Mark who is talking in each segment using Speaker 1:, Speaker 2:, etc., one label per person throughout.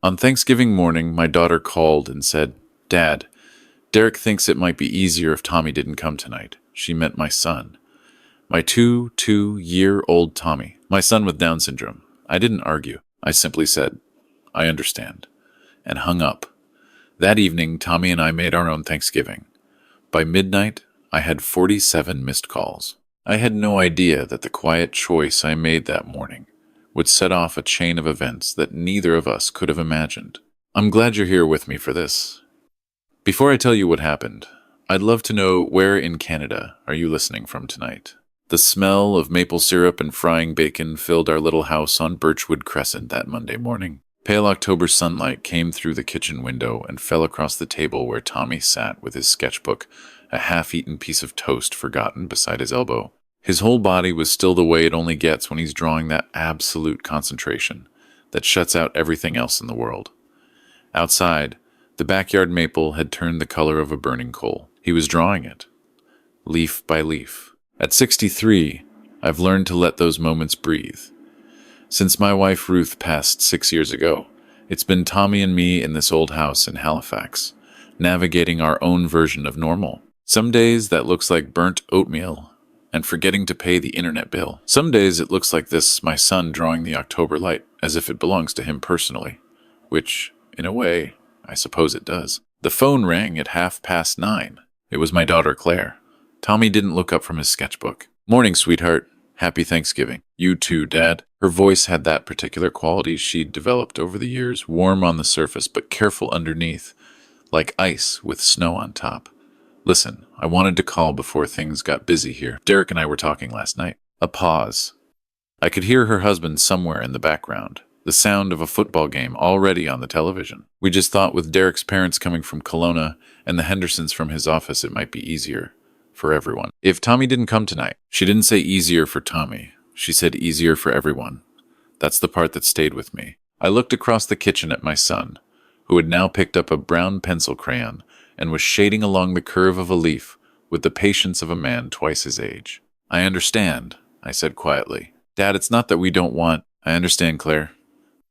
Speaker 1: On Thanksgiving morning, my daughter called and said, "Dad, Derek thinks it might be easier if Tommy didn't come tonight." She meant my son. My two-year-old Tommy. My son with Down syndrome. I didn't argue. I simply said, "I understand," and hung up. That evening, Tommy and I made our own Thanksgiving. By midnight, I had 47 missed calls. I had no idea that the quiet choice I made that morning would set off a chain of events that neither of us could have imagined. I'm glad you're here with me for this. Before I tell you what happened, I'd love to know, where in Canada are you listening from tonight? The smell of maple syrup and frying bacon filled our little house on Birchwood Crescent that Monday morning. Pale October sunlight came through the kitchen window and fell across the table where Tommy sat with his sketchbook, a half-eaten piece of toast forgotten beside his elbow. His whole body was still the way it only gets when he's drawing that absolute concentration that shuts out everything else in the world. Outside, the backyard maple had turned the color of a burning coal. He was drawing it, leaf by leaf. At 63, I've learned to let those moments breathe. Since my wife Ruth passed 6 years ago, it's been Tommy and me in this old house in Halifax, navigating our own version of normal. Some days that looks like burnt oatmeal and forgetting to pay the internet bill. Some days it looks like this, my son drawing the October light as if it belongs to him personally, which, in a way, I suppose it does. The phone rang at 9:30. It was my daughter Claire. Tommy didn't look up from his sketchbook. "Morning, sweetheart. Happy Thanksgiving." "You too, Dad." Her voice had that particular quality she'd developed over the years, warm on the surface but careful underneath, like ice with snow on top. "Listen, I wanted to call before things got busy here. Derek and I were talking last night." A pause. I could hear her husband somewhere in the background, the sound of a football game already on the television. "We just thought with Derek's parents coming from Kelowna and the Hendersons from his office, it might be easier for everyone if Tommy didn't come tonight." She didn't say easier for Tommy. She said easier for everyone. That's the part that stayed with me. I looked across the kitchen at my son, who had now picked up a brown pencil crayon and was shading along the curve of a leaf with the patience of a man twice his age. "I understand," I said quietly. "Dad, it's not that we don't want—" "I understand, Claire.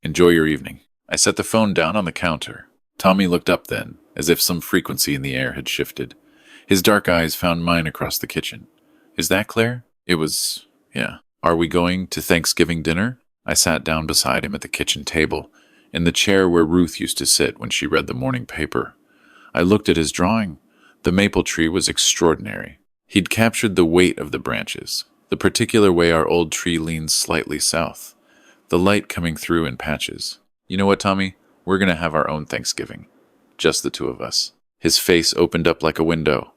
Speaker 1: Enjoy your evening." I set the phone down on the counter. Tommy looked up then, as if some frequency in the air had shifted. His dark eyes found mine across the kitchen. "Is that Claire?" It was, yeah. "Are we going to Thanksgiving dinner?" I sat down beside him at the kitchen table, in the chair where Ruth used to sit when she read the morning paper. I looked at his drawing. The maple tree was extraordinary. He'd captured the weight of the branches, the particular way our old tree leans slightly south, the light coming through in patches. "You know what, Tommy? We're going to have our own Thanksgiving. Just the two of us." His face opened up like a window.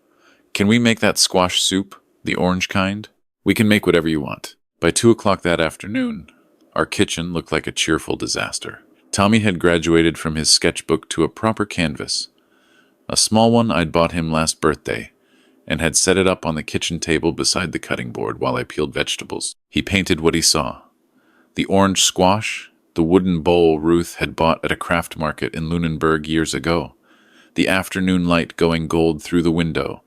Speaker 1: "Can we make that squash soup, the orange kind?" "We can make whatever you want." By 2 o'clock that afternoon, our kitchen looked like a cheerful disaster. Tommy had graduated from his sketchbook to a proper canvas, a small one I'd bought him last birthday, and had set it up on the kitchen table beside the cutting board while I peeled vegetables. He painted what he saw. The orange squash, the wooden bowl Ruth had bought at a craft market in Lunenburg years ago, the afternoon light going gold through the window,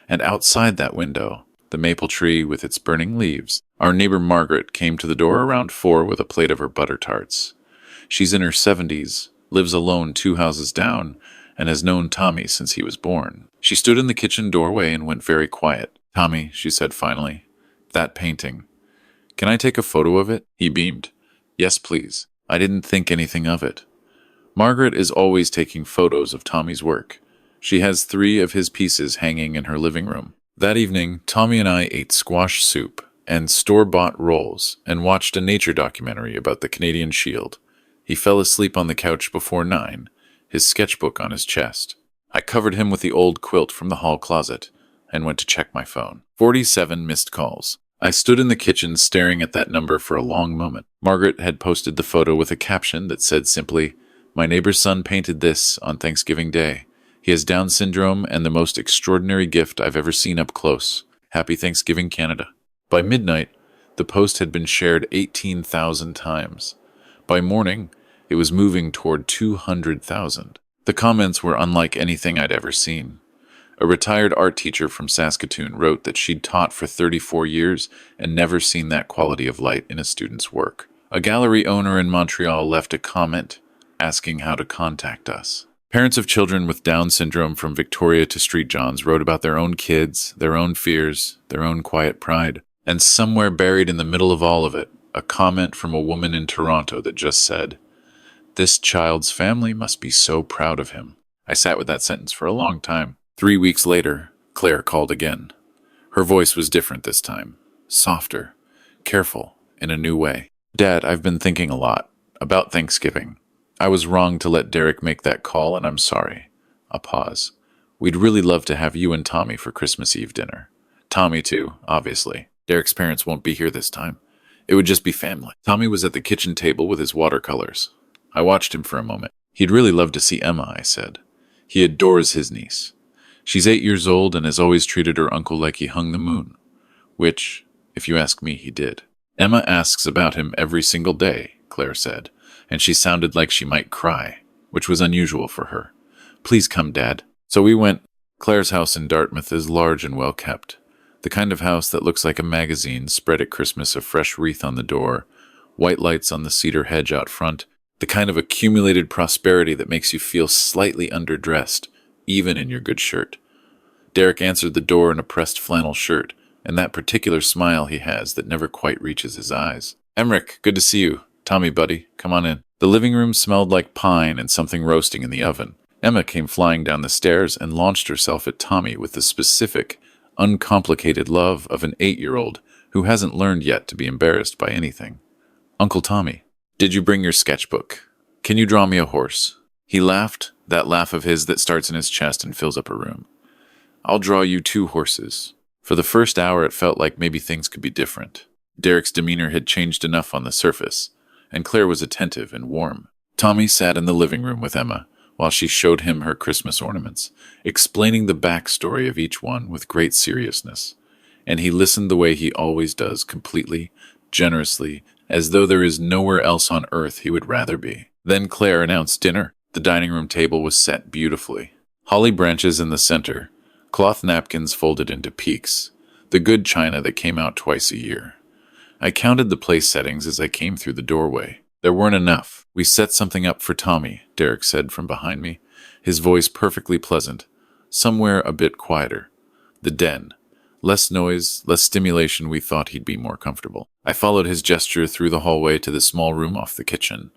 Speaker 1: and outside that window, the maple tree with its burning leaves. Our neighbor Margaret came to the door around 4 with a plate of her butter tarts. She's in her 70s, lives alone 2 houses down, and has known Tommy since he was born. She stood in the kitchen doorway and went very quiet. "Tommy," she said finally, "that painting. Can I take a photo of it?" He beamed. "Yes, please." I didn't think anything of it. Margaret is always taking photos of Tommy's work. She has 3 of his pieces hanging in her living room. That evening, Tommy and I ate squash soup and store-bought rolls and watched a nature documentary about the Canadian Shield. He fell asleep on the couch before 9, his sketchbook on his chest. I covered him with the old quilt from the hall closet and went to check my phone. 47 missed calls. I stood in the kitchen staring at that number for a long moment. Margaret had posted the photo with a caption that said simply, "My neighbor's son painted this on Thanksgiving Day. He has Down syndrome and the most extraordinary gift I've ever seen up close. Happy Thanksgiving, Canada." By midnight, the post had been shared 18,000 times. By morning, it was moving toward 200,000. The comments were unlike anything I'd ever seen. A retired art teacher from Saskatoon wrote that she'd taught for 34 years and never seen that quality of light in a student's work. A gallery owner in Montreal left a comment asking how to contact us. Parents of children with Down syndrome from Victoria to Street Johns wrote about their own kids, their own fears, their own quiet pride. And somewhere buried in the middle of all of it, a comment from a woman in Toronto that just said, "This child's family must be so proud of him." I sat with that sentence for a long time. 3 weeks later, Claire called again. Her voice was different this time. Softer, careful, in a new way. "Dad, I've been thinking a lot about Thanksgiving. I was wrong to let Derek make that call, and I'm sorry." A pause. "We'd really love to have you and Tommy for Christmas Eve dinner. Tommy, too, obviously. Derek's parents won't be here this time. It would just be family." Tommy was at the kitchen table with his watercolors. I watched him for a moment. "He'd really love to see Emma," I said. "He adores his niece. She's 8 years old and has always treated her uncle like he hung the moon." Which, if you ask me, he did. "Emma asks about him every single day," Claire said, and she sounded like she might cry, which was unusual for her. "Please come, Dad." So we went. Claire's house in Dartmouth is large and well kept. The kind of house that looks like a magazine spread at Christmas, a fresh wreath on the door, white lights on the cedar hedge out front, the kind of accumulated prosperity that makes you feel slightly underdressed, even in your good shirt. Derek answered the door in a pressed flannel shirt, and that particular smile he has that never quite reaches his eyes. "Emmerich, good to see you. Tommy, buddy, come on in." The living room smelled like pine and something roasting in the oven. Emma came flying down the stairs and launched herself at Tommy with the specific, uncomplicated love of an 8-year-old who hasn't learned yet to be embarrassed by anything. "Uncle Tommy, did you bring your sketchbook? Can you draw me a horse?" He laughed, that laugh of his that starts in his chest and fills up a room. "I'll draw you 2 horses. For the first hour it felt like maybe things could be different. Derek's demeanor had changed enough on the surface, and Claire was attentive and warm. Tommy sat in the living room with Emma, while she showed him her Christmas ornaments, explaining the backstory of each one with great seriousness. And he listened the way he always does, completely, generously, as though there is nowhere else on earth he would rather be. Then Claire announced dinner. The dining room table was set beautifully. Holly branches in the center, cloth napkins folded into peaks, the good china that came out twice a year. I counted the place settings as I came through the doorway. There weren't enough. "We set something up for Tommy," Derek said from behind me, his voice perfectly pleasant, somewhere a bit quieter. The den. Less noise, less stimulation. We thought he'd be more comfortable. I followed his gesture through the hallway to the small room off the kitchen.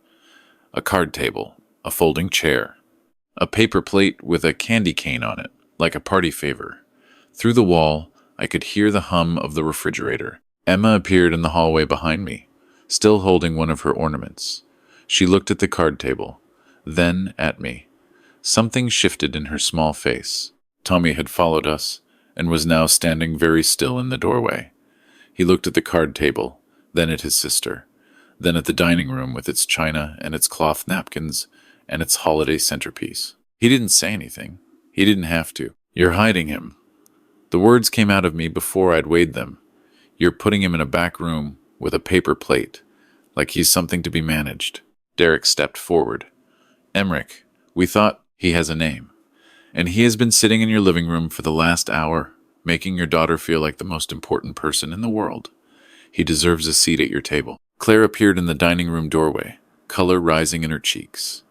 Speaker 1: A card table, a folding chair, a paper plate with a candy cane on it, like a party favor. Through the wall, I could hear the hum of the refrigerator. Emma appeared in the hallway behind me, still holding one of her ornaments. She looked at the card table, then at me. Something shifted in her small face. Tommy had followed us, and was now standing very still in the doorway. He looked at the card table, then at his sister, then at the dining room with its china and its cloth napkins and its holiday centerpiece. He didn't say anything. He didn't have to. "You're hiding him." The words came out of me before I'd weighed them. "You're putting him in a back room with a paper plate, like he's something to be managed." Derek stepped forward. "Emmerich, we thought he has a name. And he has been sitting in your living room for the last hour, making your daughter feel like the most important person in the world. He deserves a seat at your table." Claire appeared in the dining room doorway, color rising in her cheeks.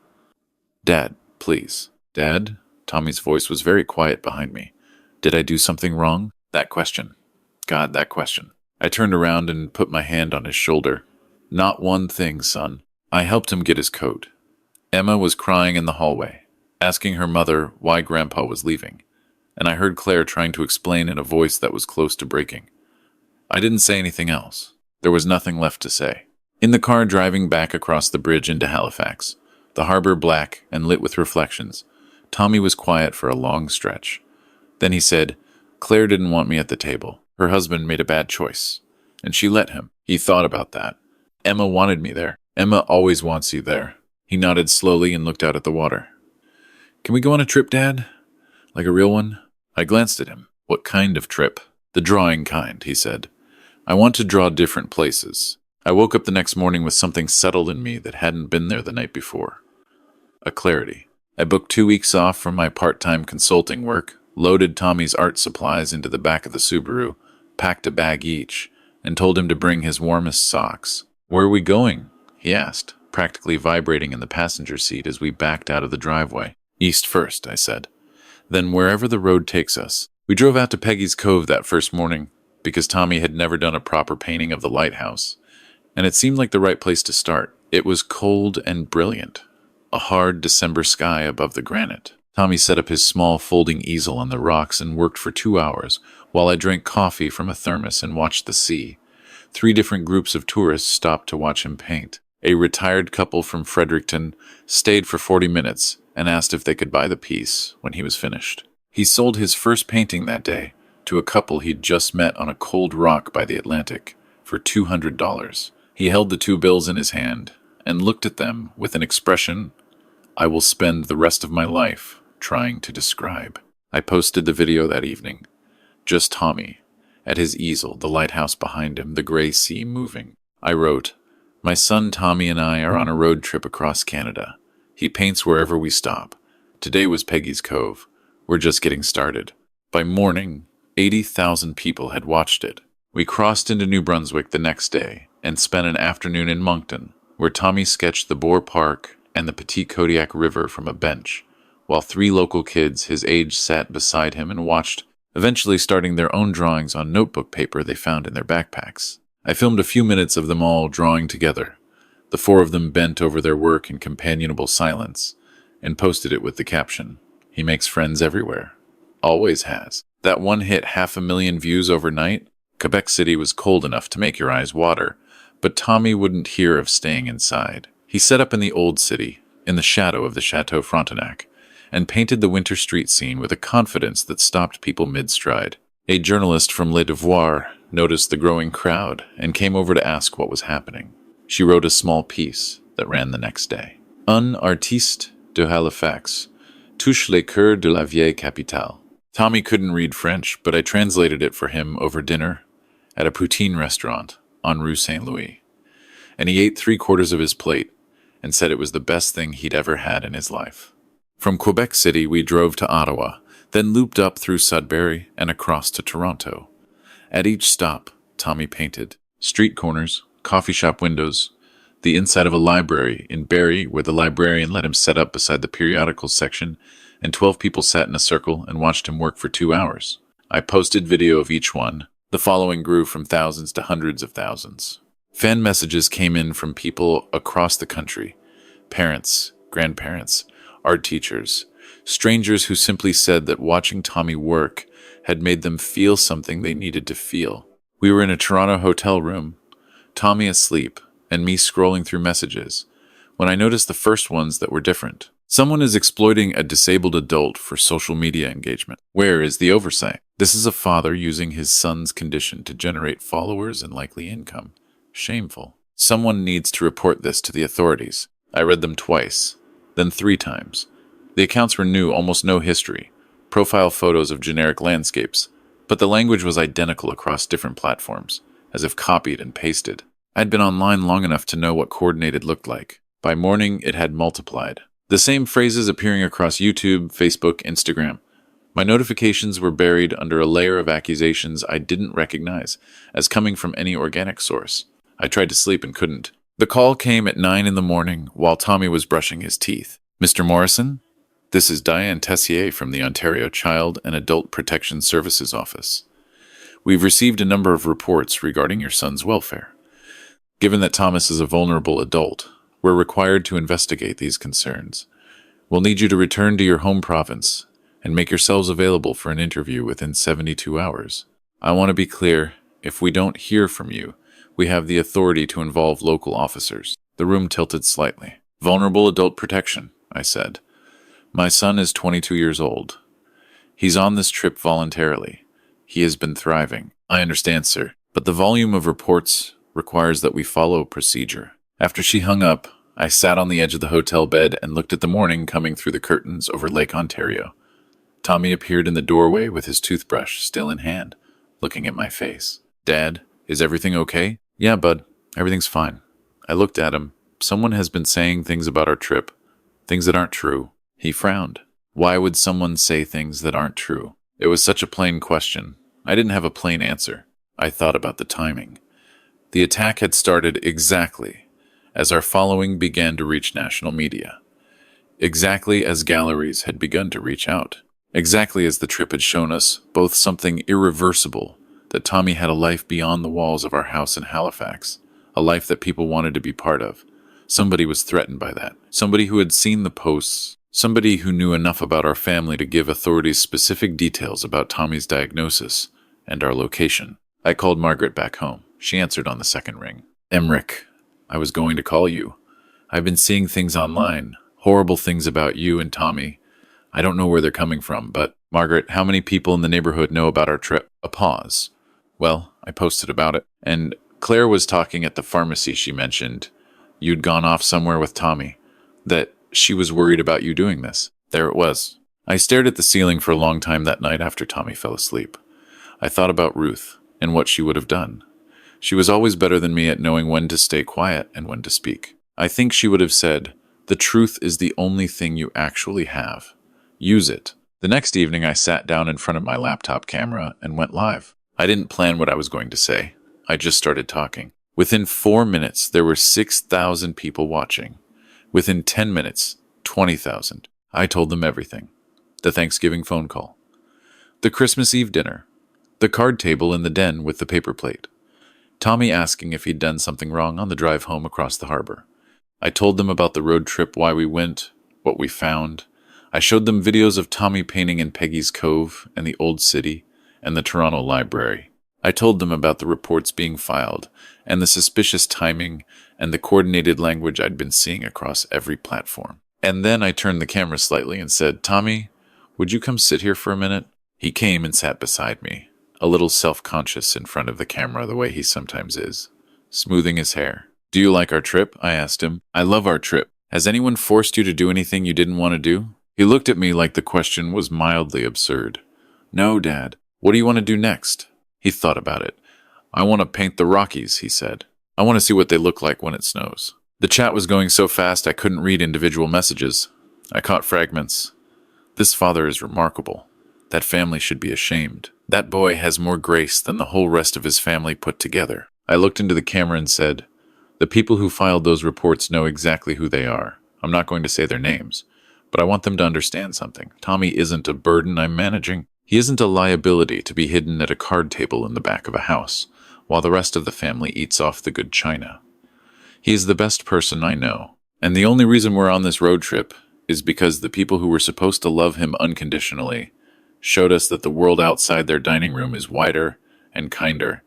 Speaker 1: "Dad, please." "Dad?" Tommy's voice was very quiet behind me. "Did I do something wrong?" That question. God, that question. I turned around and put my hand on his shoulder. "Not one thing, son." I helped him get his coat. Emma was crying in the hallway, asking her mother why Grandpa was leaving, and I heard Claire trying to explain in a voice that was close to breaking. I didn't say anything else. There was nothing left to say. In the car driving back across the bridge into Halifax, the harbor black and lit with reflections, Tommy was quiet for a long stretch. Then he said, "Claire didn't want me at the table. Her husband made a bad choice, and she let him. He thought about that. Emma wanted me there. Emma always wants you there." He nodded slowly and looked out at the water. "Can we go on a trip, Dad? Like a real one?" I glanced at him. "What kind of trip?" "The drawing kind," he said. "I want to draw different places." I woke up the next morning with something settled in me that hadn't been there the night before. A clarity. I booked 2 weeks off from my part-time consulting work, loaded Tommy's art supplies into the back of the Subaru, packed a bag each, and told him to bring his warmest socks. "Where are we going?" he asked. practically vibrating in the passenger seat as we backed out of the driveway. "East first," I said. "Then wherever the road takes us." We drove out to Peggy's Cove that first morning because Tommy had never done a proper painting of the lighthouse, and it seemed like the right place to start. It was cold and brilliant, a hard December sky above the granite. Tommy set up his small folding easel on the rocks and worked for 2 hours while I drank coffee from a thermos and watched the sea. 3 different groups of tourists stopped to watch him paint. A retired couple from Fredericton stayed for 40 minutes and asked if they could buy the piece when he was finished. He sold his first painting that day to a couple he'd just met on a cold rock by the Atlantic for $200. He held the 2 bills in his hand and looked at them with an expression I will spend the rest of my life trying to describe. I posted the video that evening. Just Tommy, at his easel, the lighthouse behind him, the gray sea moving. I wrote, "My son Tommy and I are on a road trip across Canada. He paints wherever we stop. Today was Peggy's Cove. We're just getting started." By morning, 80,000 people had watched it. We crossed into New Brunswick the next day and spent an afternoon in Moncton, where Tommy sketched the Boer Park and the Petit Kodiak River from a bench, while 3 local kids his age sat beside him and watched, eventually starting their own drawings on notebook paper they found in their backpacks. I filmed a few minutes of them all drawing together, the 4 of them bent over their work in companionable silence, and posted it with the caption, "He makes friends everywhere. Always has." That one hit 500,000 views overnight. Quebec City was cold enough to make your eyes water, but Tommy wouldn't hear of staying inside. He set up in the old city, in the shadow of the Chateau Frontenac, and painted the winter street scene with a confidence that stopped people mid-stride. A journalist from Le Devoir noticed the growing crowd and came over to ask what was happening. She wrote a small piece that ran the next day. "Un artiste de Halifax touche les cœurs de la vieille capitale." Tommy couldn't read French, but I translated it for him over dinner at a poutine restaurant on Rue St. Louis, and he ate 3/4 of his plate and said it was the best thing he'd ever had in his life. From Quebec City, we drove to Ottawa, then looped up through Sudbury and across to Toronto. At each stop, Tommy painted street corners, coffee shop windows, the inside of a library in Barrie where the librarian let him set up beside the periodicals section, and 12 people sat in a circle and watched him work for 2 hours. I posted video of each one. The following grew from thousands to hundreds of thousands. Fan messages came in from people across the country, parents, grandparents, art teachers, strangers who simply said that watching Tommy work had made them feel something they needed to feel. We were in a Toronto hotel room, Tommy asleep, and me scrolling through messages, when I noticed the first ones that were different. Someone is exploiting a disabled adult for social media engagement. Where is the oversight? This is a father using his son's condition to generate followers and likely income. Shameful. Someone needs to report this to the authorities. I read them twice, then 3 times. The accounts were new, almost no history, profile photos of generic landscapes, but the language was identical across different platforms, as if copied and pasted. I'd been online long enough to know what coordinated looked like. By morning, it had multiplied. The same phrases appearing across YouTube, Facebook, Instagram. My notifications were buried under a layer of accusations I didn't recognize as coming from any organic source. I tried to sleep and couldn't. The call came at 9 in the morning while Tommy was brushing his teeth. "Mr. Morrison? This is Diane Tessier from the Ontario Child and Adult Protection Services Office. We've received a number of reports regarding your son's welfare. Given that Thomas is a vulnerable adult, we're required to investigate these concerns. We'll need you to return to your home province and make yourselves available for an interview within 72 hours. I want to be clear, if we don't hear from you, we have the authority to involve local officers." The room tilted slightly. "Vulnerable adult protection," I said. "My son is 22 years old. He's on this trip voluntarily. He has been thriving." "I understand, sir, but the volume of reports requires that we follow procedure." After she hung up, I sat on the edge of the hotel bed and looked at the morning coming through the curtains over Lake Ontario. Tommy appeared in the doorway with his toothbrush still in hand, looking at my face. "Dad, is everything okay?" "Yeah, bud, everything's fine." I looked at him. "Someone has been saying things about our trip, things that aren't true." He frowned. Why would someone say things that aren't true? It was such a plain question. I didn't have a plain answer. I thought about the timing. The attack had started exactly as our following began to reach national media. Exactly as galleries had begun to reach out. Exactly as the trip had shown us both something irreversible, that Tommy had a life beyond the walls of our house in Halifax, a life that people wanted to be part of. Somebody was threatened by that. Somebody who had seen the posts. Somebody who knew enough about our family to give authorities specific details about Tommy's diagnosis and our location. I called Margaret back home. She answered on the second ring. Emmerich, I was going to call you. I've been seeing things online, horrible things about you and Tommy. I don't know where they're coming from, but Margaret, how many people in the neighborhood know about our trip? A pause. Well, I posted about it, and Claire was talking at the pharmacy. She mentioned you'd gone off somewhere with Tommy, that she was worried about you doing this. There it was. I stared at the ceiling for a long time that night after Tommy fell asleep. I thought about Ruth and what she would have done. She was always better than me at knowing when to stay quiet and when to speak. I think she would have said, "The truth is the only thing you actually have. Use it." The next evening, I sat down in front of my laptop camera and went live. I didn't plan what I was going to say. I just started talking. Within 4 minutes, there were 6,000 people watching. Within 10 minutes, 20,000. I told them everything. The Thanksgiving phone call. The Christmas Eve dinner. The card table in the den with the paper plate. Tommy asking if he'd done something wrong on the drive home across the harbor. I told them about the road trip, why we went, what we found. I showed them videos of Tommy painting in Peggy's Cove and the Old City and the Toronto Library. I told them about the reports being filed and the suspicious timing and the coordinated language I'd been seeing across every platform. And then I turned the camera slightly and said, "Tommy, would you come sit here for a minute?" He came and sat beside me, a little self-conscious in front of the camera the way he sometimes is, smoothing his hair. "Do you like our trip?" I asked him. "I love our trip. Has anyone forced you to do anything you didn't want to do?" He looked at me like the question was mildly absurd. "No, Dad. What do you want to do next?" He thought about it. "I want to paint the Rockies," he said. "I want to see what they look like when it snows." The chat was going so fast I couldn't read individual messages. I caught fragments. "This father is remarkable. That family should be ashamed. That boy has more grace than the whole rest of his family put together." I looked into the camera and said, "The people who filed those reports know exactly who they are. I'm not going to say their names, but I want them to understand something. Tommy isn't a burden I'm managing. He isn't a liability to be hidden at a card table in the back of a house, while the rest of the family eats off the good china. He is the best person I know. And the only reason we're on this road trip is because the people who were supposed to love him unconditionally showed us that the world outside their dining room is wider and kinder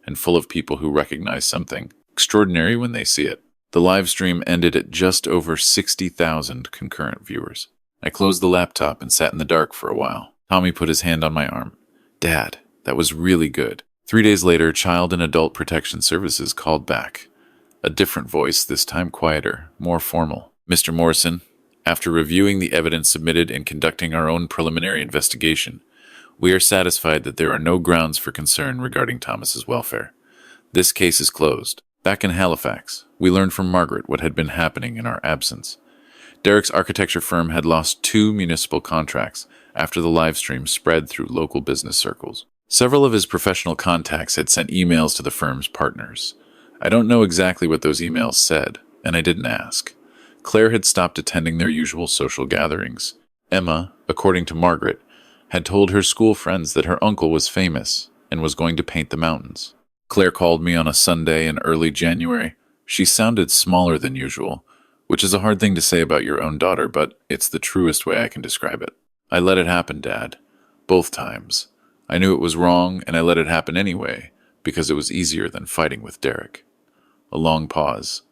Speaker 1: and full of people who recognize something extraordinary when they see it." The live stream ended at just over 60,000 concurrent viewers. I closed the laptop and sat in the dark for a while. Tommy put his hand on my arm. "Dad, that was really good." 3 days later, Child and Adult Protection Services called back. A different voice, this time quieter, more formal. "Mr. Morrison, after reviewing the evidence submitted and conducting our own preliminary investigation, we are satisfied that there are no grounds for concern regarding Thomas's welfare. This case is closed." Back in Halifax, we learned from Margaret what had been happening in our absence. Derek's architecture firm had lost 2 municipal contracts after the live stream spread through local business circles. Several of his professional contacts had sent emails to the firm's partners. I don't know exactly what those emails said, and I didn't ask. Claire had stopped attending their usual social gatherings. Emma, according to Margaret, had told her school friends that her uncle was famous and was going to paint the mountains. Claire called me on a Sunday in early January. She sounded smaller than usual, which is a hard thing to say about your own daughter, but it's the truest way I can describe it. "I let it happen, Dad. Both times. I knew it was wrong, and I let it happen anyway, because it was easier than fighting with Derek." A long pause.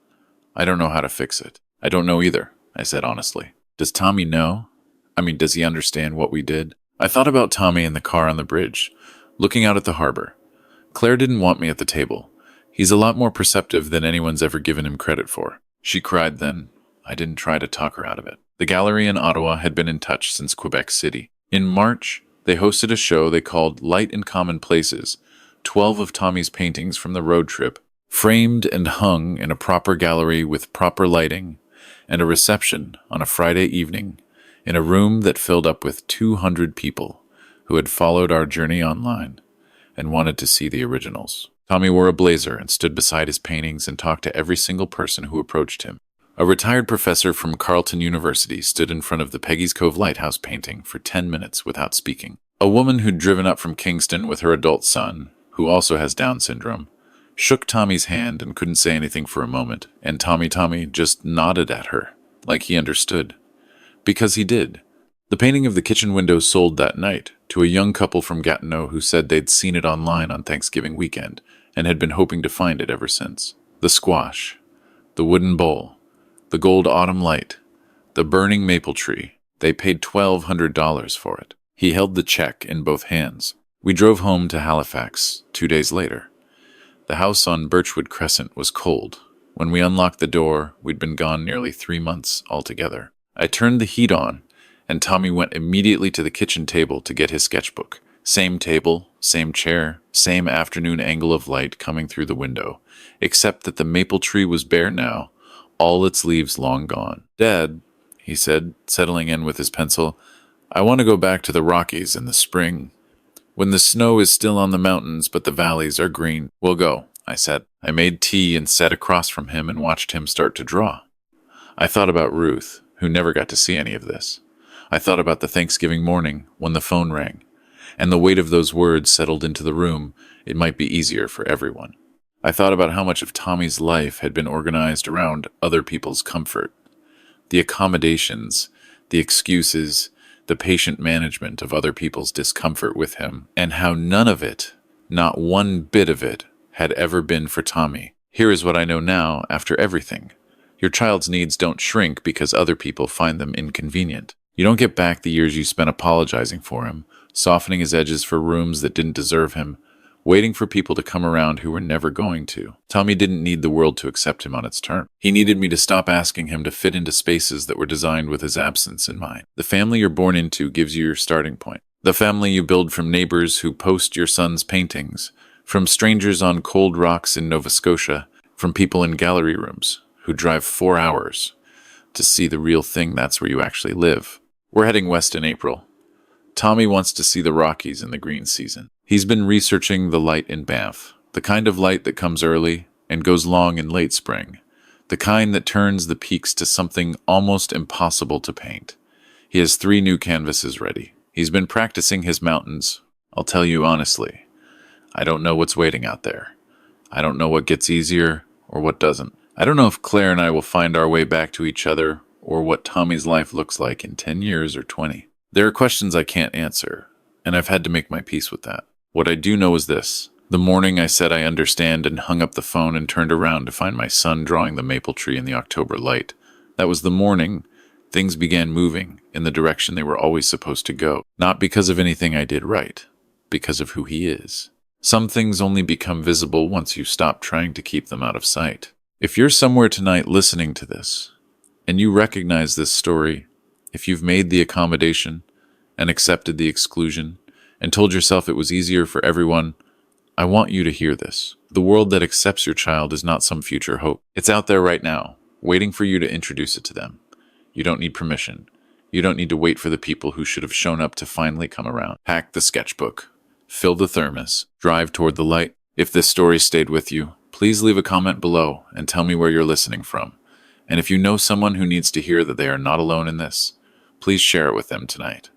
Speaker 1: "I don't know how to fix it." "I don't know either," I said honestly. "Does Tommy know? Does he understand what we did?" I thought about Tommy in the car on the bridge, looking out at the harbor. Claire didn't want me at the table. He's a lot more perceptive than anyone's ever given him credit for. She cried then. I didn't try to talk her out of it. The gallery in Ottawa had been in touch since Quebec City. In March, they hosted a show they called Light in Common Places, 12 of Tommy's paintings from the road trip, framed and hung in a proper gallery with proper lighting, and a reception on a Friday evening in a room that filled up with 200 people who had followed our journey online and wanted to see the originals. Tommy wore a blazer and stood beside his paintings and talked to every single person who approached him. A retired professor from Carleton University stood in front of the Peggy's Cove Lighthouse painting for 10 minutes without speaking. A woman who'd driven up from Kingston with her adult son, who also has Down syndrome, shook Tommy's hand and couldn't say anything for a moment, and Tommy just nodded at her, like he understood. Because he did. The painting of the kitchen window sold that night to a young couple from Gatineau who said they'd seen it online on Thanksgiving weekend and had been hoping to find it ever since. The squash, the wooden bowl, the gold autumn light, the burning maple tree. They paid $1,200 for it. He held the check in both hands. We drove home to Halifax 2 days later. The house on Birchwood Crescent was cold. When we unlocked the door, we'd been gone nearly 3 months altogether. I turned the heat on, and Tommy went immediately to the kitchen table to get his sketchbook. Same table, same chair, same afternoon angle of light coming through the window, except that the maple tree was bare now, all its leaves long gone. "Dad," he said, settling in with his pencil, "I want to go back to the Rockies in the spring. When the snow is still on the mountains but the valleys are green." "We'll go," I said. I made tea and sat across from him and watched him start to draw. I thought about Ruth, who never got to see any of this. I thought about the Thanksgiving morning when the phone rang, and the weight of those words settled into the room. It might be easier for everyone. I thought about how much of Tommy's life had been organized around other people's comfort. The accommodations, the excuses, the patient management of other people's discomfort with him, and how none of it, not one bit of it, had ever been for Tommy. Here is what I know now after everything. Your child's needs don't shrink because other people find them inconvenient. You don't get back the years you spent apologizing for him, softening his edges for rooms that didn't deserve him, waiting for people to come around who were never going to. Tommy didn't need the world to accept him on its terms. He needed me to stop asking him to fit into spaces that were designed with his absence in mind. The family you're born into gives you your starting point. The family you build from neighbors who post your son's paintings, from strangers on cold rocks in Nova Scotia, from people in gallery rooms who drive 4 hours to see the real thing. That's where you actually live. We're heading west in April. Tommy wants to see the Rockies in the green season. He's been researching the light in Banff, the kind of light that comes early and goes long in late spring, the kind that turns the peaks to something almost impossible to paint. He has 3 new canvases ready. He's been practicing his mountains. I'll tell you honestly, I don't know what's waiting out there. I don't know what gets easier or what doesn't. I don't know if Claire and I will find our way back to each other or what Tommy's life looks like in 10 years or 20. There are questions I can't answer, and I've had to make my peace with that. What I do know is this. The morning I said I understand and hung up the phone and turned around to find my son drawing the maple tree in the October light. That was the morning things began moving in the direction they were always supposed to go. Not because of anything I did right, because of who he is. Some things only become visible once you stop trying to keep them out of sight. If you're somewhere tonight listening to this, and you recognize this story, if you've made the accommodation and accepted the exclusion and told yourself it was easier for everyone, I want you to hear this. The world that accepts your child is not some future hope. It's out there right now, waiting for you to introduce it to them. You don't need permission. You don't need to wait for the people who should have shown up to finally come around. Pack the sketchbook. Fill the thermos. Drive toward the light. If this story stayed with you, please leave a comment below and tell me where you're listening from. And if you know someone who needs to hear that they are not alone in this, please share it with them tonight.